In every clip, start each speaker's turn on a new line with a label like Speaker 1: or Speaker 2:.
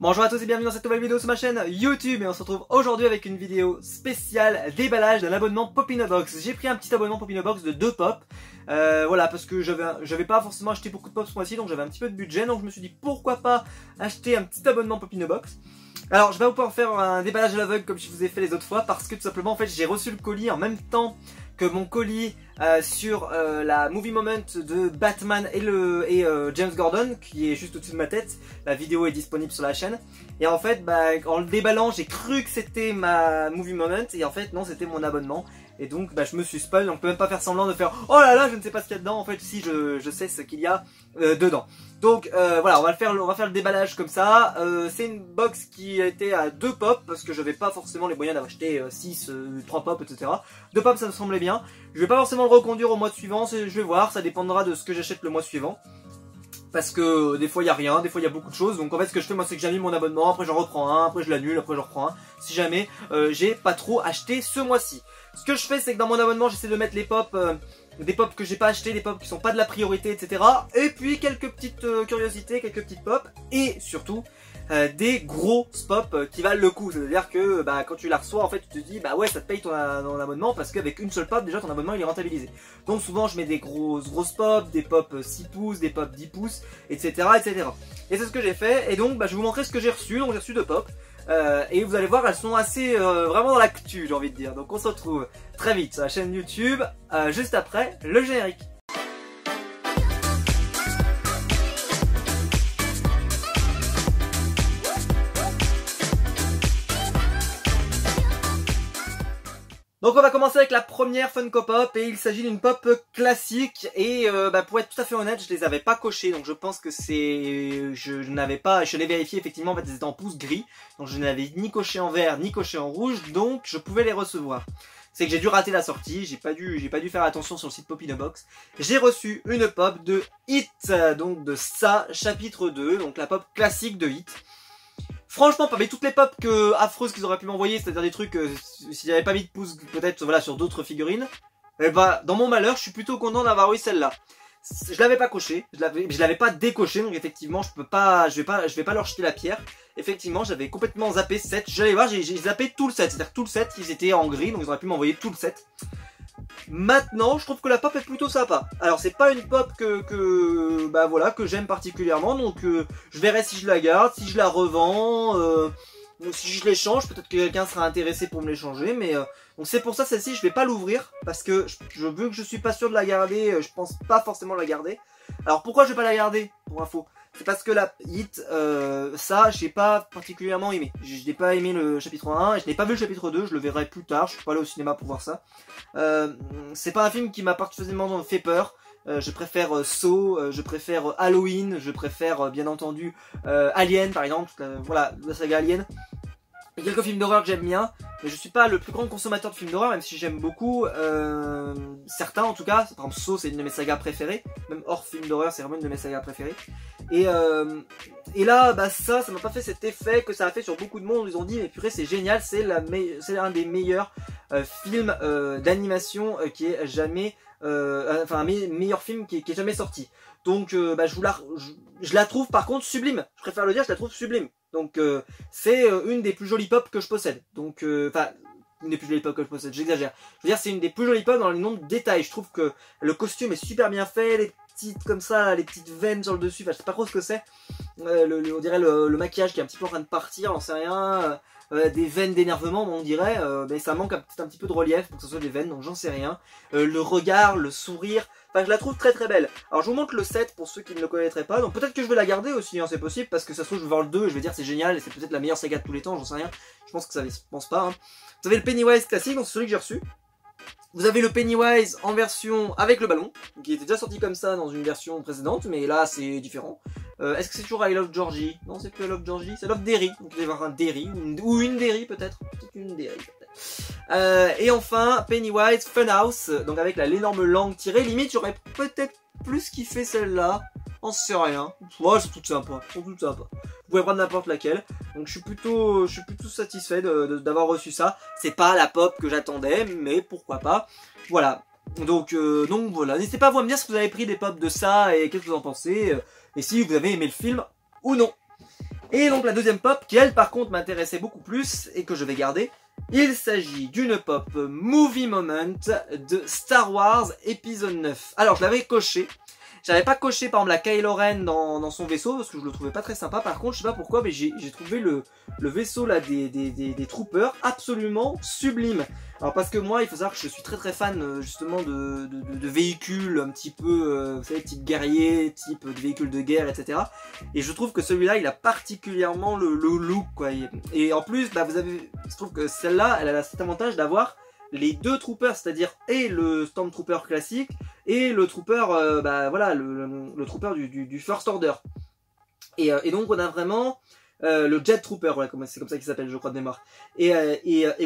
Speaker 1: Bonjour à tous et bienvenue dans cette nouvelle vidéo sur ma chaîne YouTube et on se retrouve aujourd'hui avec une vidéo spéciale déballage d'un abonnement Popinobox. J'ai pris un petit abonnement Popinobox de 2 pop, voilà, parce que j'avais pas forcément acheté beaucoup de pop ce mois-ci, donc j'avais un petit peu de budget, donc je me suis dit pourquoi pas acheter un petit abonnement Popinobox. Alors je vais pas pouvoir faire un déballage à l'aveugle comme je vous ai fait les autres fois parce que tout simplement en fait j'ai reçu le colis en même temps que mon colis sur la Movie Moment de Batman et James Gordon qui est juste au-dessus de ma tête. La vidéo est disponible sur la chaîne. Et en fait, en le déballant, j'ai cru que c'était ma Movie Moment et en fait non, c'était mon abonnement. Et donc je me suis spoil, donc on peut même pas faire semblant de faire oh là là, je ne sais pas ce qu'il y a dedans. En fait, si je sais ce qu'il y a dedans. Donc voilà, on va faire le déballage comme ça. C'est une box qui a été à 2 pop parce que j'avais pas forcément les moyens d'acheter 6, 3 pop, etc. 2 pop ça me semblait bien. Je vais pas forcément le reconduire au mois suivant, je vais voir, ça dépendra de ce que j'achète le mois suivant. Parce que des fois il y a rien, des fois il y a beaucoup de choses. Donc en fait ce que je fais moi c'est que j'annule mon abonnement, après j'en reprends un, après je l'annule, après j'en reprends un. Si jamais j'ai pas trop acheté ce mois-ci. Ce que je fais c'est que dans mon abonnement j'essaie de mettre les pop, des pop que j'ai pas acheté, des pop qui sont pas de la priorité, etc. Et puis quelques petites curiosités, quelques petites pop. Et surtout des gros pop qui valent le coup. C'est-à-dire que quand tu la reçois en fait tu te dis bah ouais ça te paye ton abonnement parce qu'avec une seule pop déjà ton abonnement il est rentabilisé. Donc souvent je mets des grosses pop, des pop 6 pouces, des pop 10 pouces, etc. etc. Et c'est ce que j'ai fait et donc je vais vous montrer ce que j'ai reçu. Donc j'ai reçu 2 pop. Et vous allez voir elles sont assez vraiment dans l'actu j'ai envie de dire. Donc on se retrouve très vite sur la chaîne YouTube juste après le générique. Donc on va commencer avec la première Funko Pop et il s'agit d'une pop classique et pour être tout à fait honnête je les avais pas cochées donc je pense que je l'ai vérifié effectivement en fait elles étaient en pouce gris donc je n'avais ni coché en vert ni coché en rouge donc je pouvais les recevoir. C'est que j'ai dû rater la sortie, j'ai pas dû faire attention sur le site Popinobox. J'ai reçu une pop de Hit, donc de ça chapitre 2, donc la pop classique de Hit. Franchement, parmi toutes les pop affreuses qu'ils auraient pu m'envoyer, c'est-à-dire des trucs, s'il n'y avait pas mis de pouce peut-être voilà, sur d'autres figurines, dans mon malheur, je suis plutôt content d'avoir eu celle-là. Je l'avais pas coché, je l'avais pas décoché, donc effectivement, je vais pas leur jeter la pierre. Effectivement, j'avais complètement zappé ce set. J'allais voir, j'ai zappé tout le set, c'est-à-dire tout le set, ils étaient en gris, donc ils auraient pu m'envoyer tout le set. Maintenant, je trouve que la pop est plutôt sympa. Alors, c'est pas une pop que j'aime particulièrement, donc je verrai si je la garde, si je la revends, si je l'échange, peut-être que quelqu'un sera intéressé pour me l'échanger, mais donc c'est pour ça celle-ci je vais pas l'ouvrir parce que vu que je suis pas sûr de la garder, je pense pas forcément la garder. Alors pourquoi je vais pas la garder pour info? C'est parce que la Hit, ça j'ai pas particulièrement aimé. Je n'ai pas aimé le chapitre 1, je n'ai pas vu le chapitre 2, je le verrai plus tard, je suis pas allé au cinéma pour voir ça. C'est pas un film qui m'a particulièrement fait peur. Je préfère Saw, je préfère Halloween, je préfère bien entendu Alien par exemple, voilà la saga Alien. Il y a quelques films d'horreur que j'aime bien, mais je suis pas le plus grand consommateur de films d'horreur, même si j'aime beaucoup certains en tout cas. Par exemple Saw c'est une de mes sagas préférées, même hors film d'horreur c'est vraiment une de mes sagas préférées. Et là ça m'a pas fait cet effet que ça a fait sur beaucoup de monde. Ils ont dit mais purée c'est génial, c'est un des meilleurs films d'animation qui est jamais enfin un meilleur film qui est jamais sorti. Donc je la trouve par contre sublime. Je préfère le dire, je la trouve sublime. Donc c'est une des plus jolies pop que je possède. Donc enfin une des plus jolies pop que je possède, j'exagère. Je veux dire c'est une des plus jolies pop dans le nombre de détails. Je trouve que le costume est super bien fait, les petites comme ça, les petites veines sur le dessus, enfin je sais pas trop ce que c'est. On dirait le maquillage qui est un petit peu en train de partir, j'en sais rien. Des veines d'énervement on dirait, mais ça manque un petit peu de relief pour que ce soit des veines, donc j'en sais rien. Le regard, le sourire, enfin je la trouve très très belle. Alors je vous montre le set pour ceux qui ne le connaîtraient pas, donc peut-être que je vais la garder aussi, hein, c'est possible, parce que ça se trouve je vais voir le 2 et je vais dire c'est génial et c'est peut-être la meilleure saga de tous les temps, j'en sais rien. Je pense que ça ne se pense pas. Hein. Vous avez le Pennywise classique, donc c'est celui que j'ai reçu. Vous avez le Pennywise en version avec le ballon, qui était déjà sorti comme ça dans une version précédente, mais là c'est différent. Est-ce que c'est toujours I Love Georgie? Non, c'est plus I Love Georgie, c'est Love Derry. Donc il va y avoir un Derry, ou une Derry peut-être. Peut-être une Derry peut-être. Et enfin, Pennywise Funhouse, donc avec l'énorme langue tirée. Limite, j'aurais peut-être plus kiffé celle-là. On sait rien. Ouais, c'est toutes sympas. Vous pouvez prendre n'importe laquelle. Donc je suis plutôt satisfait d'avoir reçu ça. C'est pas la pop que j'attendais, mais pourquoi pas. Voilà. Donc voilà. N'hésitez pas à vous me dire si vous avez pris des pop de ça et qu'est-ce que vous en pensez. Et si vous avez aimé le film ou non. Et donc la deuxième pop, qui elle par contre m'intéressait beaucoup plus et que je vais garder, il s'agit d'une pop Movie Moment de Star Wars épisode 9. Alors je l'avais coché. J'avais pas coché par exemple la Kylo Ren dans son vaisseau parce que je le trouvais pas très sympa. Par contre, je sais pas pourquoi, mais j'ai trouvé le vaisseau là des troopers absolument sublime. Alors parce que moi, il faut savoir que je suis très fan justement de véhicules un petit peu, vous savez, type guerrier, type de véhicules de guerre, etc. Et je trouve que celui-là, il a particulièrement le look, quoi. Et en plus, bah, je trouve que celle-là, elle a cet avantage d'avoir les deux troopers, c'est-à-dire et le Stormtrooper classique et le trooper, bah voilà, le trooper du First Order. Et donc on a vraiment le Jet Trooper, voilà, c'est comme ça qu'il s'appelle, je crois de mémoire. Et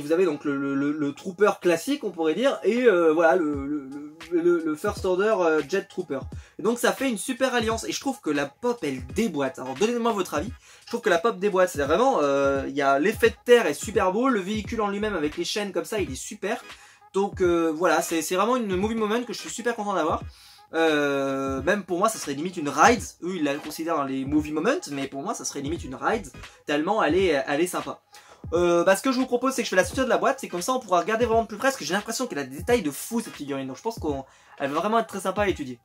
Speaker 1: vous avez donc le Trooper classique, on pourrait dire, et voilà le First Order Jet Trooper. Et donc ça fait une super alliance. Et je trouve que la pop, elle déboîte. Alors donnez-moi votre avis. Je trouve que la pop déboîte. C'est vraiment, il y a l'effet de terre est super beau. Le véhicule en lui-même avec les chaînes comme ça, il est super. Donc voilà, c'est vraiment une movie moment que je suis super content d'avoir. Même pour moi ça serait limite une ride. Eux ils la considèrent dans les movie moments, mais pour moi ça serait limite une ride tellement elle est sympa. Bah, ce que je vous propose c'est que je fais la structure de la boîte, c'est comme ça on pourra regarder vraiment de plus près parce que j'ai l'impression qu'elle a des détails de fou cette figurine, donc je pense qu'elle va vraiment être très sympa à étudier.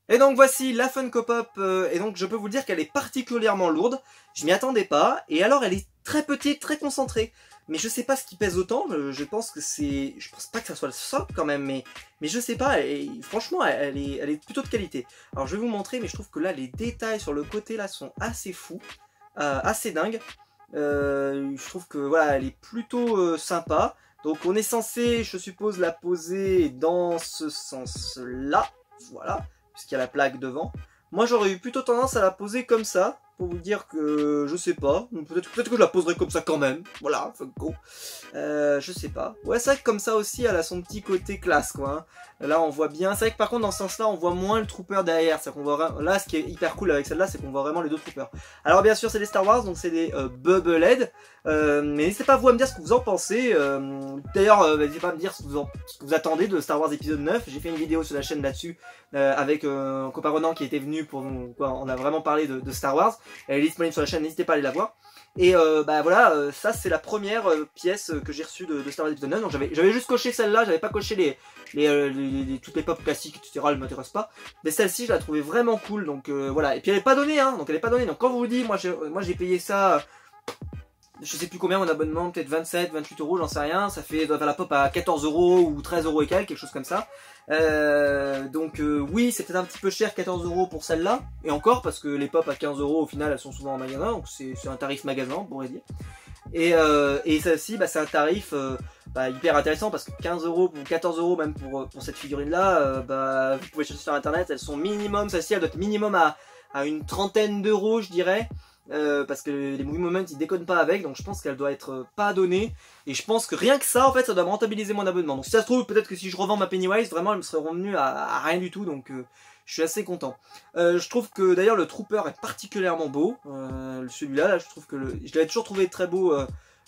Speaker 1: Et donc voici la Funko Pop, et donc je peux vous dire qu'elle est particulièrement lourde, je m'y attendais pas, et alors elle est très petite, très concentrée. Mais je sais pas ce qui pèse autant, je pense que c'est... Je pense pas que ça soit le socle quand même, mais je sais pas, franchement elle est plutôt de qualité. Alors je vais vous montrer, mais je trouve que là les détails sur le côté là sont assez fous, assez dingues. Je trouve que voilà, elle est plutôt sympa. Donc on est censé, je suppose, la poser dans ce sens là, voilà, puisqu'il y a la plaque devant. Moi j'aurais eu plutôt tendance à la poser comme ça, pour vous dire que je sais pas, peut-être que je la poserai comme ça quand même, voilà, Funko. Je sais pas. Ouais, c'est vrai que comme ça aussi elle a son petit côté classe quoi. Hein. Là on voit bien, c'est vrai que par contre dans ce sens là on voit moins le trooper derrière, c'est qu'on voit là ce qui est hyper cool avec celle-là c'est qu'on voit vraiment les deux troopers. Alors bien sûr c'est des Star Wars, donc c'est des Bubblehead, mais n'hésitez pas vous à me dire ce que vous en pensez. D'ailleurs n'hésitez pas à me dire ce que vous attendez de Star Wars épisode 9, j'ai fait une vidéo sur la chaîne là-dessus avec un copain Ronan qui était venu pour quoi, on a vraiment parlé de Star Wars. Elle est disponible sur la chaîne, n'hésitez pas à aller la voir. Et bah voilà, ça c'est la première pièce que j'ai reçue de Star Wars épisode 9. Donc j'avais juste coché celle-là, j'avais pas coché toutes les pop classiques, etc. Elle m'intéresse pas. Mais celle-ci je la trouvais vraiment cool, donc voilà. Et puis elle est pas donnée, hein, donc elle est pas donnée. Donc quand vous vous dites, moi j'ai payé ça, je sais plus combien mon abonnement, peut-être 27, 28 euros, j'en sais rien. Ça fait la pop à 14 euros ou 13 euros et quelque chose comme ça. Donc oui, c'est peut-être un petit peu cher 14 euros pour celle-là. Et encore, parce que les pop à 15 euros au final elles sont souvent en magasin. Donc c'est un tarif magasin, on pourrait dire. Et celle-ci, bah, c'est un tarif hyper intéressant parce que 15 euros ou 14 euros même pour cette figurine là, bah, vous pouvez chercher sur internet, elles sont minimum, celle-ci elle doit être minimum à une trentaine d'euros je dirais. Parce que les movie moments ils déconnent pas avec, donc je pense qu'elle doit être pas donnée, et je pense que rien que ça en fait ça doit me rentabiliser mon abonnement. Donc si ça se trouve peut-être que si je revends ma Pennywise vraiment elle me serait revenue à rien du tout, donc je suis assez content. Je trouve que d'ailleurs le Trooper est particulièrement beau, celui-là là, je trouve que je l'avais toujours trouvé très beau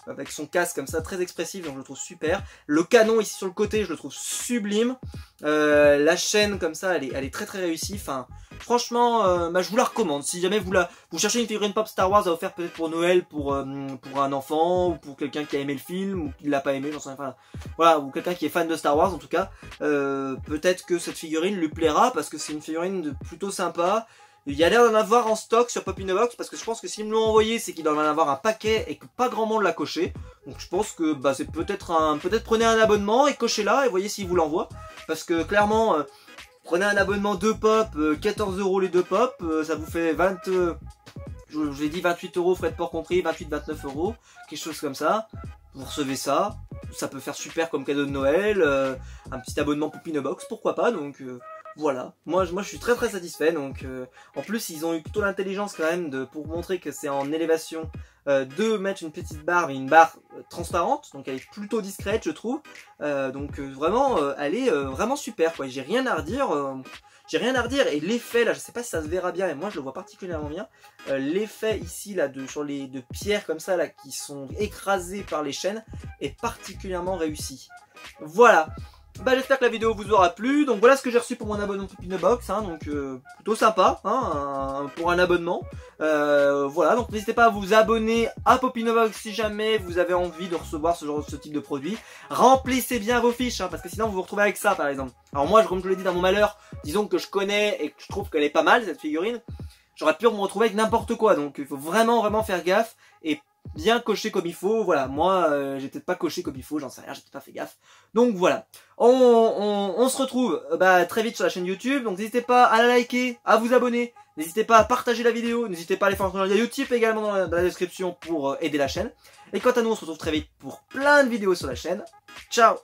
Speaker 1: avec son casque comme ça, très expressif, donc je le trouve super. Le canon ici sur le côté, je le trouve sublime. La chaîne comme ça, elle est très réussie. Enfin, franchement, bah, je vous la recommande. Si jamais vous cherchez une figurine pop Star Wars à offrir peut-être pour Noël, pour un enfant, ou pour quelqu'un qui a aimé le film, ou qui l'a pas aimé, j'en sais rien. Enfin, voilà, ou quelqu'un qui est fan de Star Wars en tout cas, peut-être que cette figurine lui plaira, parce que c'est une figurine plutôt sympa. Il y a l'air d'en avoir en stock sur Pop in a Box, parce que je pense que s'ils me l'ont envoyé, c'est qu'il doit en avoir un paquet et que pas grand monde l'a coché. Donc je pense que bah, c'est peut-être prenez un abonnement et cochez-la et voyez s'il vous l'envoie. Parce que clairement, prenez un abonnement 2 pop, 14 euros les 2 pop, ça vous fait 20... je vous ai dit 28 euros, frais de port compris, 28-29 euros, quelque chose comme ça. Vous recevez ça, ça peut faire super comme cadeau de Noël, un petit abonnement Pop in a Box, pourquoi pas, donc... Voilà, moi je suis très satisfait, donc en plus ils ont eu plutôt l'intelligence quand même pour montrer que c'est en élévation de mettre une petite barre, mais une barre transparente, donc elle est plutôt discrète je trouve, donc vraiment elle est vraiment super quoi, j'ai rien à redire, et l'effet là, je sais pas si ça se verra bien, mais moi je le vois particulièrement bien, l'effet ici là sur les de pierres comme ça là qui sont écrasées par les chaînes est particulièrement réussi. Voilà. Bah j'espère que la vidéo vous aura plu. Donc voilà ce que j'ai reçu pour mon abonnement Popinobox, hein, donc plutôt sympa, hein, pour un abonnement. Voilà, donc n'hésitez pas à vous abonner à Popinobox si jamais vous avez envie de recevoir ce type de produit. Remplissez bien vos fiches, hein, parce que sinon vous vous retrouvez avec ça par exemple. Alors moi, comme je l'ai dit dans mon malheur, disons que je connais et que je trouve qu'elle est pas mal cette figurine. J'aurais pu me retrouver avec n'importe quoi, donc il faut vraiment faire gaffe et bien cocher comme il faut. Voilà, moi j'ai peut-être pas coché comme il faut, j'en sais rien, j'ai peut-être pas fait gaffe. Donc voilà, on se retrouve très vite sur la chaîne YouTube, donc n'hésitez pas à la liker, à vous abonner, n'hésitez pas à partager la vidéo, n'hésitez pas à aller faire un lien Utip également dans la description pour aider la chaîne. Et quant à nous, on se retrouve très vite pour plein de vidéos sur la chaîne. Ciao!